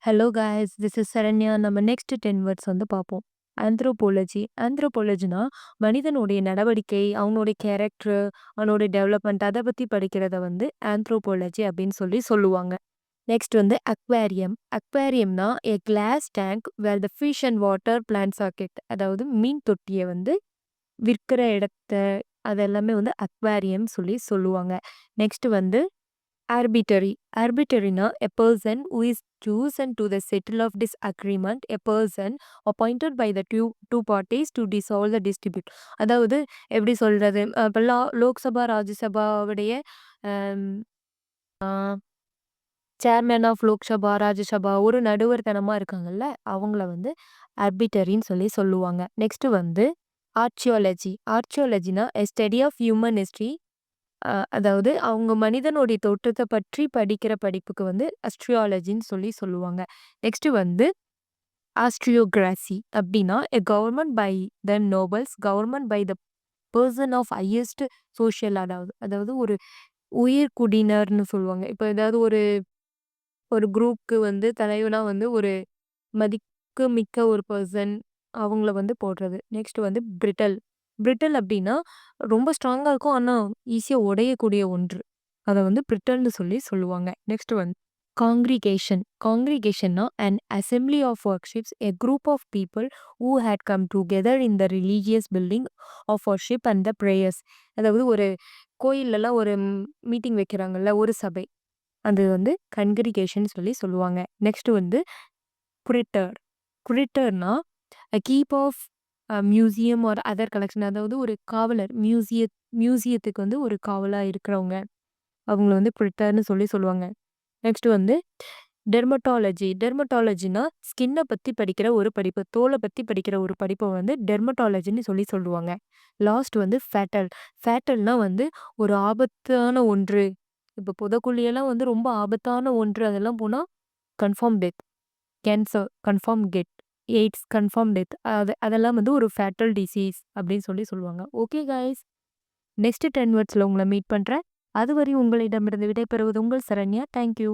Hello guys this is Saranya. நம்ம next 10 words வந்து பார்ப்போம். ஆந்த்ரோபோலஜினா மனிதனுடைய நடவடிக்கை, அவனுடைய கேரக்டர், அவனுடைய டெவலப்மெண்ட் அதை பற்றி படிக்கிறத வந்து ஆந்த்ரோபோலஜி அப்படின்னு சொல்லுவாங்க. நெக்ஸ்ட் வந்து அக்வேரியம்னா a glass tank where the fish and water plants are kept. அதாவது மீன் தொட்டியை வந்து விற்கிற இடத்த அதெல்லாமே வந்து அக்வேரியம் சொல்லுவாங்க. நெக்ஸ்ட் வந்து ஆர்பிட்டரினா a person who is chosen to the settle of disagreement, a person appointed by the two parties to dissolve the dispute. அதாவது எப்படி சொல்றது, இப்போ லோக்சபா ராஜ்யசபாவுடைய சேர்மேன் ஆஃப் லோக்சபா ராஜ்யசபா ஒரு நடுவர்த்தனமா இருக்காங்கல்ல, அவங்கள வந்து ஆர்பிட்டரின்னு சொல்லுவாங்க. நெக்ஸ்ட் வந்து ஆர்ச்சியாலஜினா a study of human history. அதாவது அவங்க மனிதனுடைய தோற்றத்தை பற்றி படிக்கிற படிப்புக்கு வந்து அஸ்ட்ரியாலஜின்னு சொல்லுவாங்க. நெக்ஸ்ட் வந்து ஆஸ்ட்ரியோகிராசி அப்படின்னா a government by the nobles, government by the person of highest social, அதாவது ஒரு உயர்குடியினர்னு சொல்லுவாங்க. இப்போ ஏதாவது ஒரு ஒரு குரூப்க்கு வந்து தலைவனா வந்து ஒரு மதிக்கு மிக்க ஒரு பர்சன் அவங்கள வந்து போடுறது. நெக்ஸ்ட் வந்து பிரிட்டல். பிரிட்டல் அப்படின்னா ரொம்ப ஸ்ட்ராங்கா இருக்கும், ஆனா ஈஸியா உடையக்கூடிய ஒன்று. அத வந்து பிரிட்டல்னு சொல்லுவாங்க. நெக்ஸ்ட் வந்து காங்கிரிகேஷன்னா an assembly of worships, a group of people who had come together in the religious building of worship and the prayers. அதாவது ஒரு கோயில்லலாம் ஒரு மீட்டிங் வைக்கிறாங்கல்ல, ஒரு சபை. அது வந்து கங்கிரிகேஷன் சொல்லுவாங்க. நெக்ஸ்ட் வந்து குரேட்டர். குரேட்டர்னா a keep of museum or other collection. அதாவது ஒரு காவலர், மியூசியத்துக்கு வந்து ஒரு காவலா இருக்கிறவங்க, அவங்கள வந்து குரேட்டர்னு சொல்லுவாங்க. நெக்ஸ்ட் வந்து டெர்மட்டாலஜினா ஸ்கின்னை பற்றி படிக்கிற ஒரு படிப்பு, தோலை பற்றி படிக்கிற ஒரு படிப்பை வந்து டெர்மட்டாலஜின்னு சொல்லுவாங்க. லாஸ்ட் வந்து ஃபேட்டல்னா வந்து ஒரு ஆபத்தான ஒன்று. இப்போ புதக்குழியெல்லாம் வந்து ரொம்ப ஆபத்தான ஒன்று, அதெல்லாம் போனால் confirm death. Cancer confirm AIDS confirm death. அதெல்லாம் வந்து ஒரு ஃபேட்டல் டிசீஸ் அப்படின்னு சொல்லுவாங்க. ஓகே கைஸ், நெக்ஸ்ட் 10 வேர்ட்ஸில் உங்களை மீட் பண்ணுறேன். அதுவரை உங்களிடமிருந்து விடைபெறுவது உங்கள் சரண்யா. தேங்க்யூ.